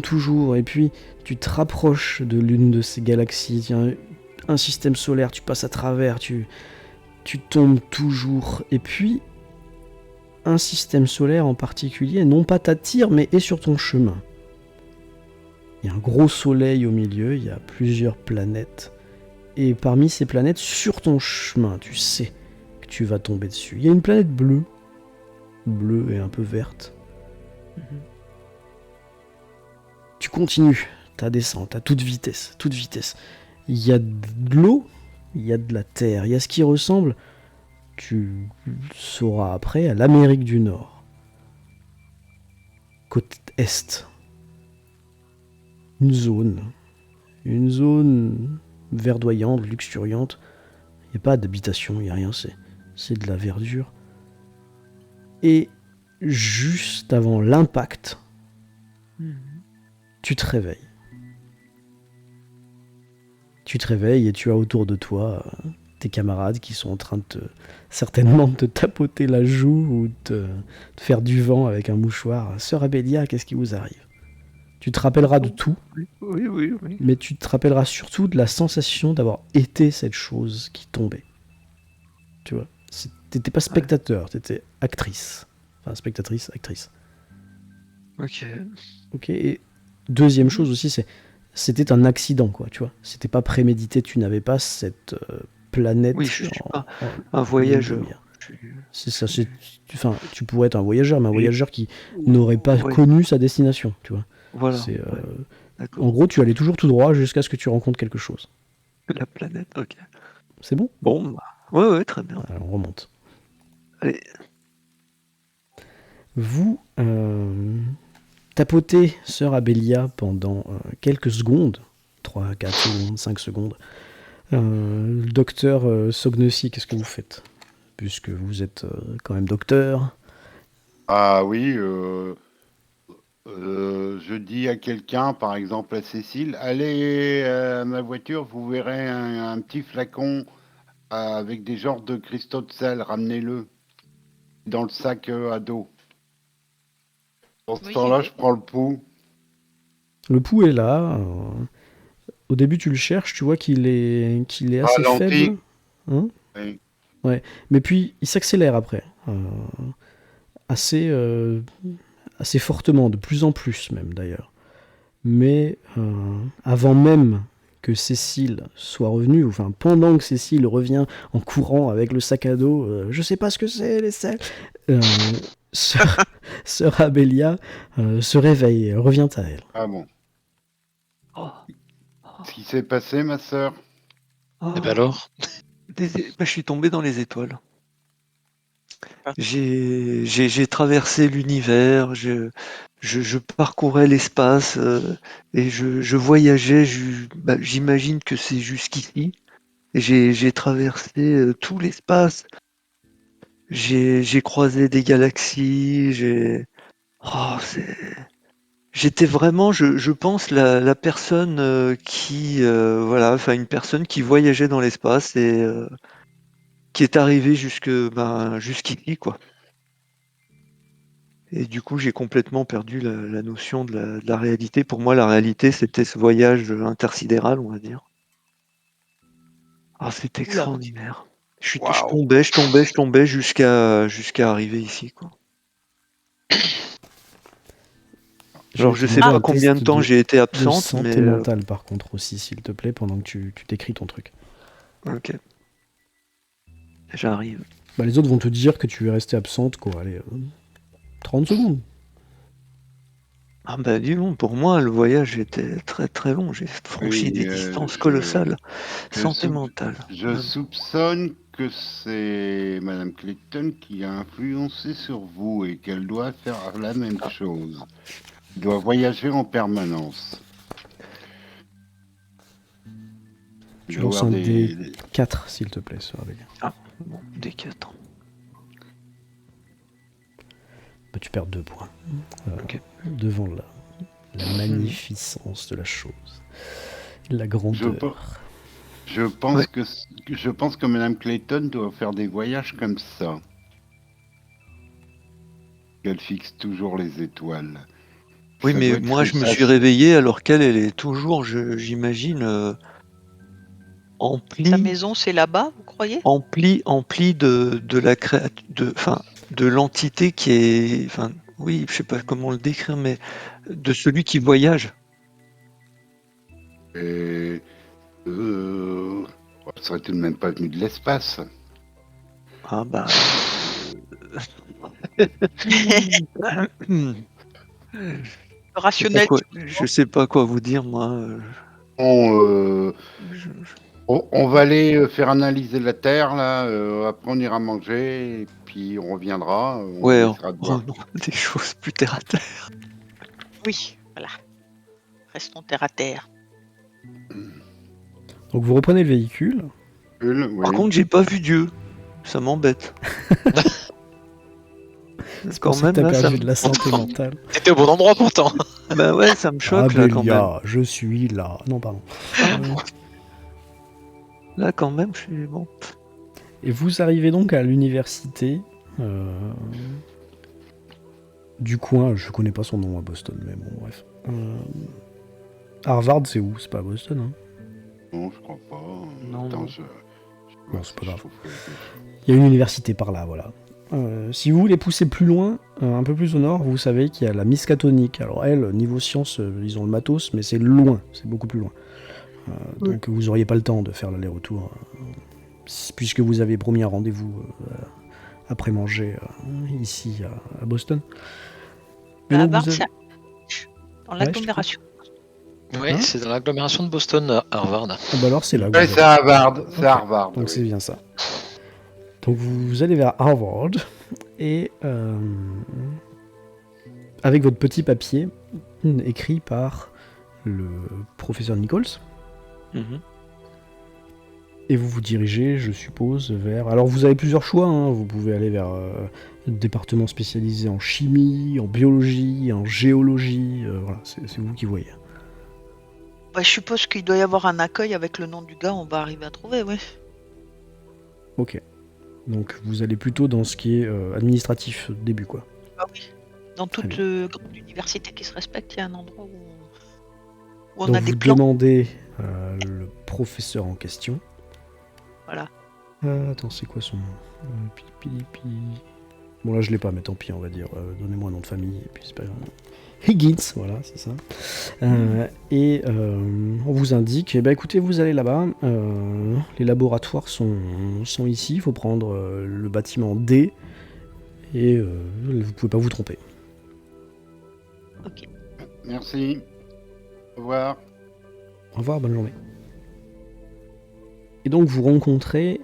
toujours, et puis tu te rapproches de l'une de ces galaxies, tiens, un système solaire, tu passes à travers, tu tombes toujours, et puis un système solaire en particulier, non pas t'attire, mais est sur ton chemin. Il y a un gros soleil au milieu, il y a plusieurs planètes, et parmi ces planètes, sur ton chemin, tu sais que tu vas tomber dessus. Il y a une planète bleue et un peu verte. Tu continues ta descente à toute vitesse. Il y a de l'eau, il y a de la terre, il y a ce qui ressemble, tu sauras après, à l'Amérique du Nord. Côte est. Une zone verdoyante, luxuriante. Il n'y a pas d'habitation, il n'y a rien, c'est de la verdure. Et juste avant l'impact, tu te réveilles. Et tu as autour de toi tes camarades qui sont en train de certainement de te tapoter la joue ou de faire du vent avec un mouchoir. Sœur Abélia, qu'est-ce qui vous arrive? Tu te rappelleras de tout, Oui. mais tu te rappelleras surtout de la sensation d'avoir été cette chose qui tombait. Tu vois, t'étais pas spectateur, t'étais actrice. Enfin, spectatrice, actrice. Ok. Et deuxième chose aussi, c'était un accident, quoi, tu vois. C'était pas prémédité, tu n'avais pas cette planète. Oui, je suis pas un lune de voyageur. miel. C'est ça. Tu pourrais être un voyageur, mais un voyageur qui n'aurait pas Ouais. connu sa destination, tu vois. Voilà. C'est, ouais, En D'accord. gros, tu allais toujours tout droit jusqu'à ce que tu rencontres quelque chose. La planète, ok. C'est bon? Bon, bah, ouais, très bien. Alors, on remonte. Allez. Vous tapotez Sœur Abélia pendant quelques secondes, 3, 4 secondes, 5 secondes. Le docteur Sognossi, qu'est-ce que vous faites? Puisque vous êtes quand même docteur. Ah oui, je dis à quelqu'un, par exemple à Cécile, allez à ma voiture, vous verrez un petit flacon avec des genres de cristaux de sel, ramenez-le dans le sac à dos. Dans ce Oui, temps-là, j'y je vais. prends le pouls. Le pouls est là. Au début, tu le cherches, tu vois qu'il est assez Ralenti. faible. Hein? Oui. Mais puis, il s'accélère après. Assez fortement, de plus en plus même d'ailleurs. Mais avant même que Cécile soit revenue, enfin pendant que Cécile revient en courant avec le sac à dos, je sais pas ce que c'est les selles, sœur Abélia se réveille, elle revient à elle. Ah bon. Oh, Ce qui s'est passé, ma sœur? oh. Et ben alors? Bah, je suis tombé dans les étoiles. Ah. J'ai traversé l'univers, je parcourais l'espace et je voyageais. J'imagine que c'est jusqu'ici. Et j'ai traversé tout l'espace. J'ai croisé des galaxies. J'étais vraiment, je pense, la personne qui, voilà, enfin une personne qui voyageait dans l'espace et qui est arrivée jusqu'ici, quoi. Et du coup, j'ai complètement perdu la notion de la réalité. Pour moi, la réalité, c'était ce voyage intersidéral, on va dire. Ah, c'était Oula. extraordinaire. Je Waouh. tombais jusqu'à arriver ici, quoi. Alors, je sais demander pas un combien de test temps j'ai été de absente, santé mais mentale par contre aussi, s'il te plaît, pendant que tu décris ton truc. ok, j'arrive. Bah, les autres vont te dire que tu es resté absente, quoi. Allez, 30 secondes. Ah bah dis donc, pour moi, le voyage était très très long. J'ai franchi Oui, des distances colossales. je Santé sou- mentale. je soupçonne que c'est Madame Clayton qui a influencé sur vous et qu'elle doit faire la même chose. Elle doit voyager en permanence. Il Tu doit lances avoir un D4, s'il te plaît, Sœur Abélia. Bon, des 4. Bah, tu perds 2 points. Ok. Devant la magnificence de la chose. La grandeur. Je pense Ouais. que Madame Clayton doit faire des voyages comme ça. Qu'elle fixe toujours les étoiles. Oui, Ça mais doit être moi, je me suis assez- réveillé alors qu'elle, elle est toujours, j'imagine, Sa emplie, maison, c'est là-bas, vous croyez? emplie de la de l'entité qui est, enfin, oui, je sais pas comment le décrire, mais de celui qui voyage. Et, elle serait tout de même pas venue de l'espace. Ah bah. Rationnel. Je sais pas quoi vous dire, moi. On, Je- on va aller faire analyser la Terre, là. Après, on ira manger. Et puis, on reviendra. On Ouais, essaiera de voir. non, des choses plus terre à terre. Oui, voilà. Restons terre à terre. Donc vous reprenez le véhicule. Oui. Par contre, j'ai pas vu Dieu. Ça m'embête. C'est Quand pour ça même, que t'as là, perdu de la santé mentale. T'étais au bon endroit pourtant. Bah ouais, ça me choque là quand même. Abélia, je suis là. Non, pardon. Là quand même, je suis bon. Et vous arrivez donc à l'université du coin. Je connais pas son nom à Boston, mais bon, bref. Harvard, c'est où? C'est pas à Boston, hein? Non, je crois pas. Non, Attends, non. Bon, c'est pas grave. trouve que- Il y a une université par là, voilà. Si vous voulez pousser plus loin, un peu plus au nord, vous savez qu'il y a la Miskatonic. Alors elle, niveau science, ils ont le matos, mais c'est loin, c'est beaucoup plus loin. Donc vous auriez pas le temps de faire l'aller-retour. puisque vous avez promis un rendez-vous après manger ici à Boston. Mais À donc, Harvard, vous avez- c'est dans Ouais, l'agglomération. Oui, Hein c'est dans l'agglomération de Boston, à Harvard. Ah bah alors c'est là que Ouais, vous c'est allez. Harvard. C'est Ok. Harvard. Donc oui. c'est bien ça. Donc vous allez vers Harvard et avec votre petit papier écrit par le professeur Nichols. Mhm. Et vous vous dirigez, je suppose, vers... Alors vous avez plusieurs choix, hein. Vous pouvez aller vers un département spécialisé en chimie, en biologie, en géologie, voilà, c'est vous qui voyez. Bah, je suppose qu'il doit y avoir un accueil avec le nom du gars, on va arriver à trouver, oui. Ok. Donc vous allez plutôt dans ce qui est administratif au début, quoi. Ah oui. Dans Très toute grande université qui se respecte, il y a un endroit où on Donc a des vous plans. demandez le professeur en question. Voilà. Attends, c'est quoi son nom Bon là je l'ai pas, mais tant pis, on va dire. Donnez-moi un nom de famille, et puis c'est pas grave. Higgins, voilà, c'est ça. Et on vous indique, eh ben, écoutez, vous allez là-bas, les laboratoires sont ici, il faut prendre le bâtiment D, et vous pouvez pas vous tromper. Ok. Merci. Au revoir. Au revoir, bonne journée. Et donc vous rencontrez,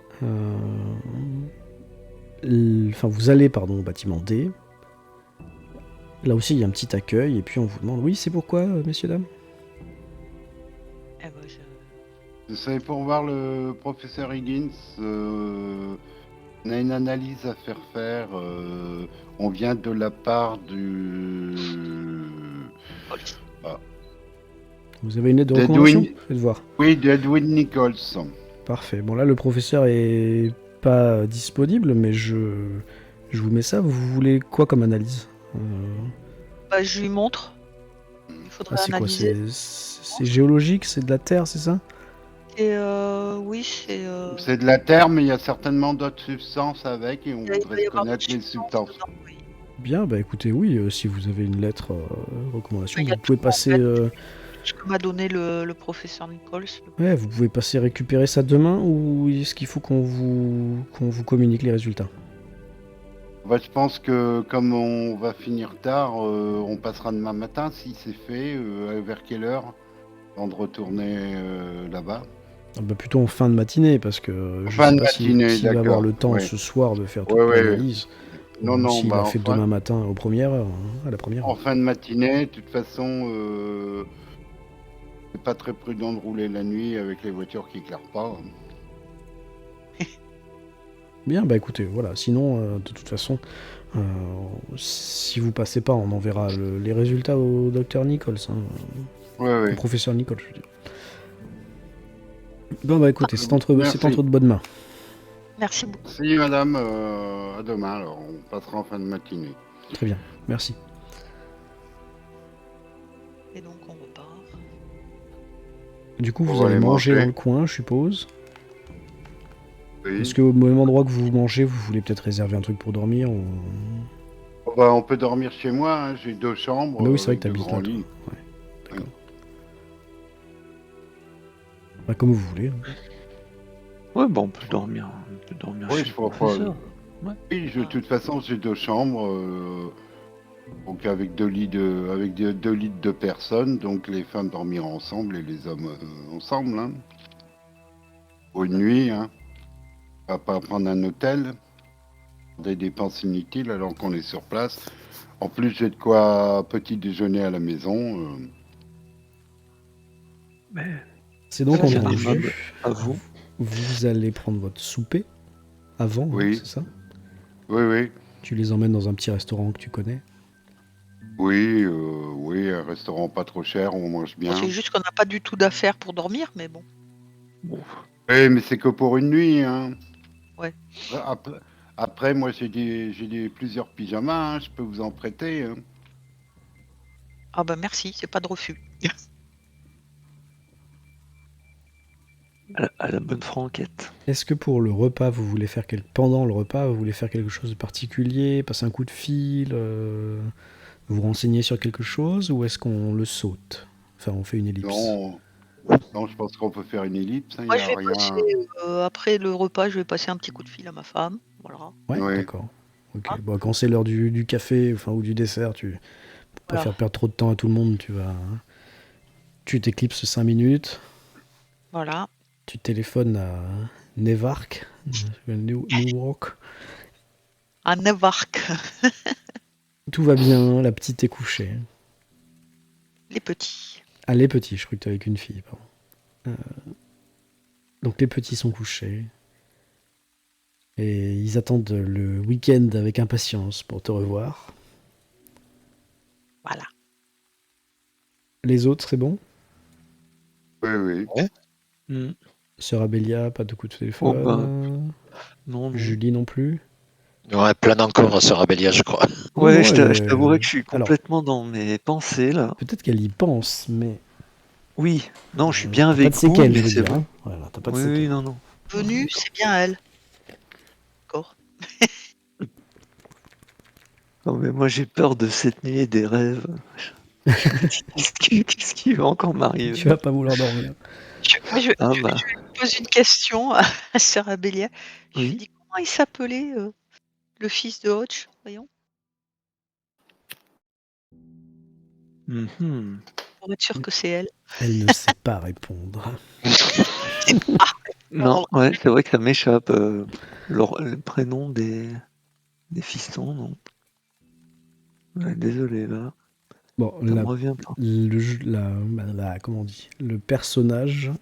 vous allez au bâtiment D. Là aussi il y a un petit accueil et puis on vous demande, oui c'est pourquoi messieurs dames? Eh ben, C'est pour voir le professeur Higgins. On a une analyse à faire. On vient de la part du... Vous avez une lettre de D'Edwin. recommandation? Faites voir. Oui, d'Edwin Nichols. Parfait. Bon là le professeur est pas disponible, mais je vous mets ça. Vous voulez quoi comme analyse? bah, je lui montre. Il faudrait C'est quoi? analyser. C'est géologique, c'est de la terre, c'est ça? Et oui, c'est. C'est de la terre, mais il y a certainement d'autres substances avec et on il doit voudrait y avoir connaître des les substances substances. dedans, oui. Bien, bah écoutez, oui, si vous avez une lettre recommandation, Il y a vous pouvez tout, en passer. fait. Ce que m'a donné le professeur Nichols. Ouais, vous pouvez passer récupérer ça demain ou est-ce qu'il faut qu'on vous communique les résultats? Bah, je pense que comme on va finir tard, on passera demain matin si c'est fait. Vers quelle heure? Avant de retourner là-bas. Ah bah plutôt en fin de matinée parce que je Fin sais de pas matinée, s'il va avoir d'accord. le temps Ouais. ce soir de faire toute Ouais, ouais. l'analyse. Non, Ou non, s'il bah, a fait demain matin aux premières heures, à la première en heure. fin de matinée, de toute façon, c'est pas très prudent de rouler la nuit avec les voitures qui éclairent pas. Bien, bah écoutez, voilà. Sinon, de toute façon, si vous passez pas, on enverra les résultats au docteur Nichols, hein, Ouais, au ouais. professeur Nichols, je veux dire. Bon bah écoutez, c'est entre Merci. de bonnes mains. Merci beaucoup. Si, madame, à demain, alors on passera en fin de matinée. Très bien, merci. Et donc on repart. Du coup, On vous va allez aller manger manger. dans le coin, je suppose. Oui. Est-ce qu'au même endroit que vous mangez, vous voulez peut-être réserver un truc pour dormir ou... Bah, on peut dormir chez moi, hein. J'ai 2 chambres. Bah oui, c'est vrai avec que de t'habites grands là, toi. lits. Ouais, d'accord. Bah, comme vous voulez. Ouais, bon, on peut dormir Oui, chez je le crois pas. professeur. Oui, de toute façon, j'ai 2 chambres. Donc avec 2 lits avec 2 lits de 2 personnes, donc les femmes dormiront ensemble et les hommes ensemble. Hein. Pour une nuit, hein. On va pas prendre un hôtel. Des dépenses inutiles alors qu'on est sur place. En plus, j'ai de quoi petit déjeuner à la maison. Mais C'est donc Ouais, c'est entendu. aimable à vous. Vous allez prendre votre souper avant, hein, Oui. c'est ça? Oui, oui. Tu les emmènes dans un petit restaurant que tu connais. Oui, oui, un restaurant pas trop cher, on mange bien. C'est juste qu'on n'a pas du tout d'affaires pour dormir, mais bon. Bon, Oui, mais c'est que pour une nuit. Hein. Ouais. Après, moi, j'ai plusieurs pyjamas, hein, je peux vous en prêter. Hein. Ah bah merci, c'est pas de refus. à la bonne franquette. Est-ce que pour le repas, vous voulez faire pendant le repas, vous voulez faire quelque chose de particulier, passer un coup de fil, vous renseigner sur quelque chose, ou est-ce qu'on le saute? Enfin, on fait une ellipse. Non, Non, je pense qu'on peut faire une ellipse, il Moi, n'y je a vais rien. passer, après le repas, je vais passer un petit coup de fil à ma femme. Voilà. Ouais, Oui. d'accord. Ok. Ah. Bon, quand c'est l'heure du café, enfin, ou du dessert, pour pas Voilà. faire perdre trop de temps à tout le monde, tu t'éclipses 5 minutes, Voilà. tu téléphones à Newark, Newark. À Newark. Tout va bien, la petite est couchée. Les petits. Ah, les petits, je crois que t'es avec une fille, pardon. Donc les petits sont couchés. Et ils attendent le week-end avec impatience pour te revoir. Voilà. Les autres, c'est bon? Oui. Hmm. Sœur Abélia, pas de coup de téléphone. Oh, bah, Non, non. Julie non plus. Ouais, plein encore sur Abélia, je crois. Ouais, Non, je t'avouerai que je suis alors, complètement dans mes pensées là. peut-être qu'elle y pense, mais Oui, non, je suis bien t'as pas de avec vous, séquelles, je mais veux c'est dire. bon. Hein. Voilà, t'as pas de Oui, séquelles. oui, non, non. Venue, c'est bien elle. D'accord. Non, mais moi j'ai peur de cette nuit et des rêves. Je me dis, qu'est-ce qui va encore m'arriver? Tu vas pas vouloir dormir. Moi, je Ah bah, lui pose une question à sœur Abélia. Je lui oui. dis comment il s'appelait le fils de Hodge, voyons, Mhm. pour être sûr que c'est elle. Elle ne sait pas répondre. Non, ouais, c'est vrai que ça m'échappe. Le prénom des fistons, non. Ouais, désolé là, Bon, ça me revient pas. comment on dit, le personnage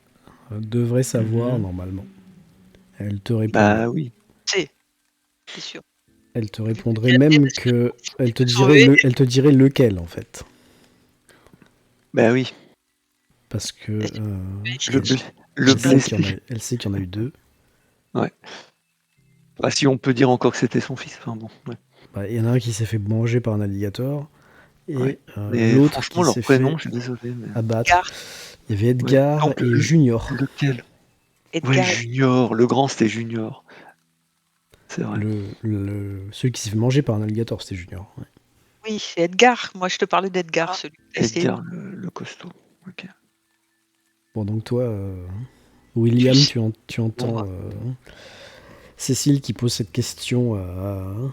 devrait savoir Mhm. normalement. Elle te répondrait. Bah oui. C'est sûr. Elle te Vu répondrait qu'il y a même des que elle te surveiller. elle te dirait lequel en fait, Bah oui. parce que Le, elle, ble- le elle sait qu'il y en blessé. a, elle sait qu'il y en a eu deux. Ouais. Ah, si on peut dire encore que c'était son fils. Enfin bon. Ouais. Bah, il y en a un qui s'est fait manger par un alligator et Ouais. Mais l'autre franchement, qui leur s'est prénom, fait je suis désolé. Mais... abattre. Edgar. Il y avait Ouais. Edgar Donc, et Junior. lequel? Ouais, Edgar. Junior. Le grand, c'était Junior. C'est vrai. Celui qui s'est fait manger par un alligator, c'était Junior. Ouais. Oui, c'est Edgar. Moi, je te parlais d'Edgar, celui blessé. Edgar, le costaud. Ok. Bon, donc toi, William, sais. tu entends Cécile qui pose cette question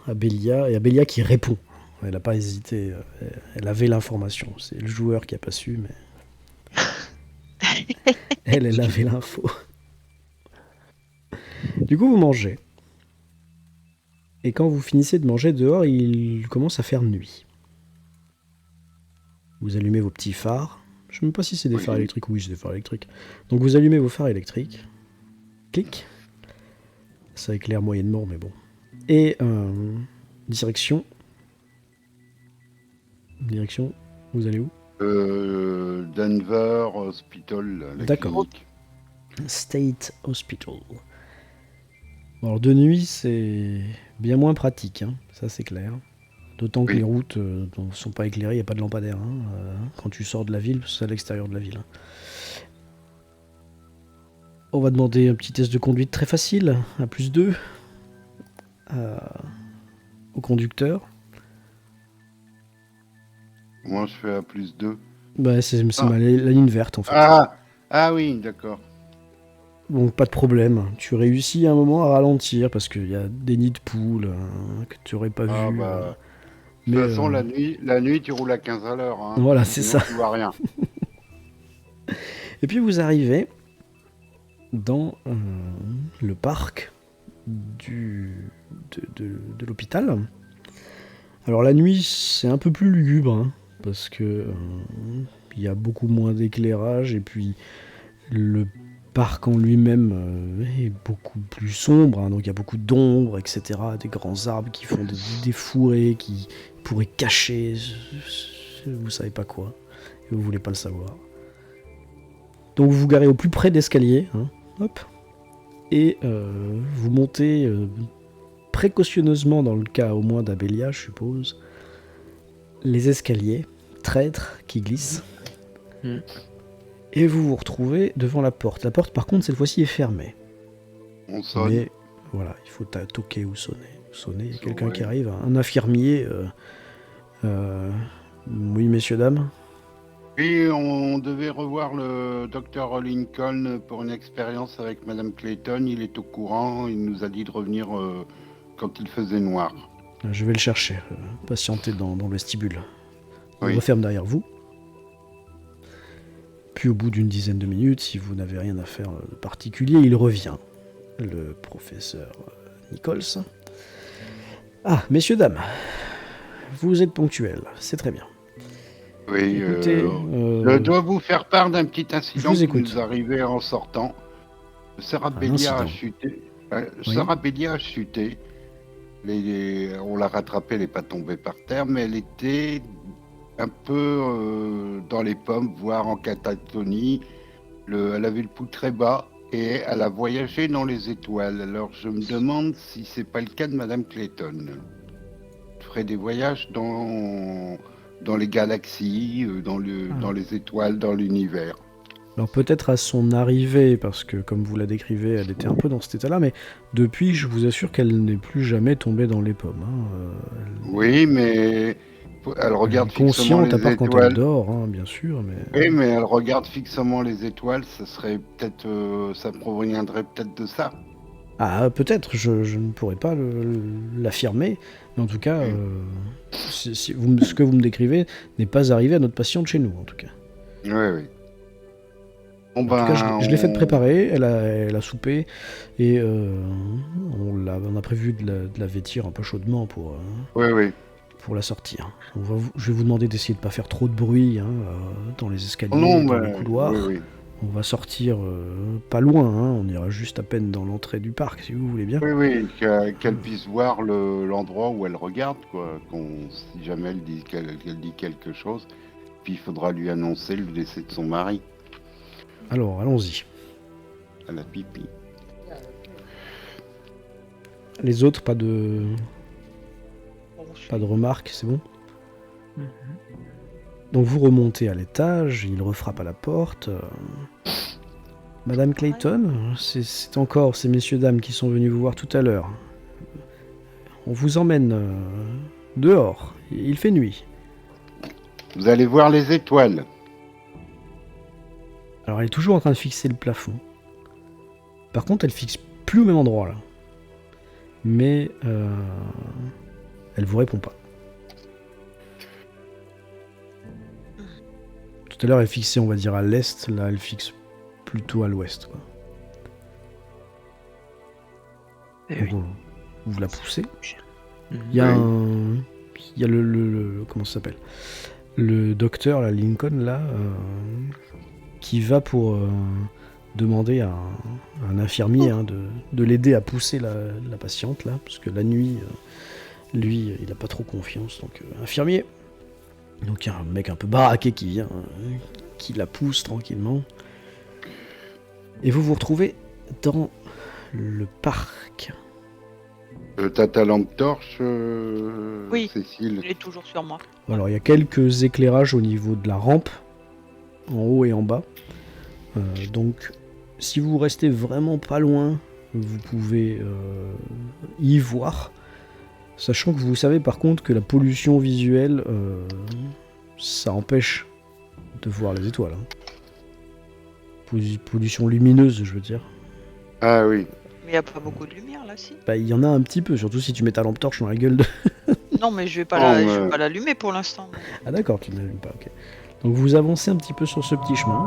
à Bélia, et à Bélia qui répond. Elle n'a pas hésité, elle avait l'information. C'est le joueur qui n'a pas su, mais elle avait l'info. Du coup, vous mangez. Et quand vous finissez de manger dehors, il commence à faire nuit. Vous allumez vos petits phares. Je ne sais même pas si c'est des Oui. phares électriques. Oui, c'est des phares électriques. Donc vous allumez vos phares électriques. Clic. Ça éclaire moyennement, mais bon. Et direction. Direction. Vous allez où? Denver Hospital, la D'accord. clinique. State Hospital. Bon, alors de nuit, c'est bien moins pratique, hein, ça c'est clair. D'autant que Oui. les routes ne sont pas éclairées, il n'y a pas de lampadaire quand tu sors de la ville, c'est à l'extérieur de la ville. On va demander un petit test de conduite très facile, à +2 au conducteur. Moi, je fais à +2. Bah, c'est Ah. la ligne verte en fait. Ah oui, d'accord. Donc pas de problème. Tu réussis à un moment à ralentir parce qu'il y a des nids de poules que tu n'aurais pas Ah vu. bah. De mais toute façon, la nuit, tu roules à 15 à l'heure. Hein, voilà, parce que c'est sinon, ça. Tu vois rien. Et puis vous arrivez dans le parc de l'hôpital. Alors la nuit, c'est un peu plus lugubre, hein, parce que il y a beaucoup moins d'éclairage, et puis le parc en lui-même est beaucoup plus sombre, hein, donc il y a beaucoup d'ombre, etc. Des grands arbres qui font des fourrés qui pourraient cacher vous savez pas quoi, et vous voulez pas le savoir. Donc vous vous garez au plus près d'escalier, hein, hop, et vous montez précautionneusement, dans le cas au moins d'Abélia, je suppose, les escaliers, traîtres qui glissent. Et vous vous retrouvez devant la porte. La porte, par contre, cette fois-ci est fermée. On sonne. Mais voilà, il faut toquer ou sonner. Il y a quelqu'un qui arrive, un infirmier. Oui, messieurs, dames. Oui, on devait revoir le docteur Lincoln pour une expérience avec Madame Clayton. Il est au courant. Il nous a dit de revenir quand il faisait noir. Je vais le chercher. Patientez dans le vestibule. Il Oui. referme derrière vous. Puis au bout d'une dizaine de minutes, si vous n'avez rien à faire de particulier, il revient. Le professeur Nichols. Ah, messieurs, dames, vous êtes ponctuels, c'est très bien. Oui, Écoutez, je dois vous faire part d'un petit incident vous qui écoute. nous arrivait en sortant. Sarah Bélia a incident. chuté. Oui. Sarah Bélia a chuté. On l'a rattrapée, elle n'est pas tombée par terre, mais elle était un peu dans les pommes, voire en catatonie. Elle avait le pouls très bas et elle a voyagé dans les étoiles. Alors je me demande si c'est pas le cas de Madame Clayton. Elle ferait des voyages dans les galaxies, dans les étoiles, dans l'univers. Alors peut-être à son arrivée, parce que comme vous la décrivez, elle était un peu dans cet état-là, mais depuis, je vous assure qu'elle n'est plus jamais tombée dans les pommes. Oui, mais elle Elle regarde est fixement consciente, à les part quand elle étoiles. dort, hein, bien sûr, mais... Oui, mais elle regarde fixement les étoiles. Ça serait peut-être, ça proviendrait peut-être de ça. Ah, peut-être, je ne pourrais pas l'affirmer, mais en tout cas, ce que vous me décrivez n'est pas arrivé à notre patiente chez nous, en tout cas. Oui, oui. Bon, En tout cas, je l'ai fait on- préparer, elle a soupé, et on a prévu de la vêtir un peu chaudement pour Oui. la sortir. Je vais vous demander d'essayer de ne pas faire trop de bruit dans les escaliers, Non, dans mais les couloirs. oui. On va sortir pas loin, hein, on ira juste à peine dans l'entrée du parc, si vous voulez bien. Oui, qu'elle puisse voir l'endroit où elle regarde, quoi. Si jamais qu'elle dit quelque chose, puis il faudra lui annoncer le décès de son mari Alors, allons-y. à la pipi. Les autres, pas de Bon, je suis- remarques, c'est bon? Donc vous remontez à l'étage, il refrappe à la porte. Madame Clayton, c'est encore ces messieurs-dames qui sont venus vous voir tout à l'heure. On vous emmène dehors, il fait nuit. Vous allez voir les étoiles. Alors elle est toujours en train de fixer le plafond. Par contre, elle fixe plus au même endroit là. Mais elle vous répond pas. Tout à l'heure, elle fixait, on va dire, à l'est. Là, elle fixe plutôt à l'ouest, quoi. Eh oui. Vous la poussez. Mhm. Il y a Oui. il y a comment ça s'appelle? Le docteur, la Lincoln, là, qui va pour demander à un infirmier de l'aider à pousser la patiente, là, parce que la nuit, lui, il a pas trop confiance. Donc, infirmier. Donc, il y a un mec un peu baraqué qui vient, qui la pousse tranquillement. Et vous vous retrouvez dans le parc. T'as ta lampe torche, Oui. Cécile. Il est toujours sur moi. Alors, il y a quelques éclairages au niveau de la rampe, en haut et en bas. Donc, si vous restez vraiment pas loin, vous pouvez y voir. Sachant que vous savez par contre que la pollution visuelle, ça empêche de voir les étoiles. Pollution lumineuse, je veux dire. Ah oui. Mais il n'y a pas beaucoup de lumière là, si. Bah, il y en a un petit peu, surtout si tu mets ta lampe torche dans la gueule de... Non, mais je vais pas Oh, je vais mais- pas l'allumer pour l'instant. Ah d'accord, tu n'allumes pas, ok. Donc vous avancez un petit peu sur ce petit chemin.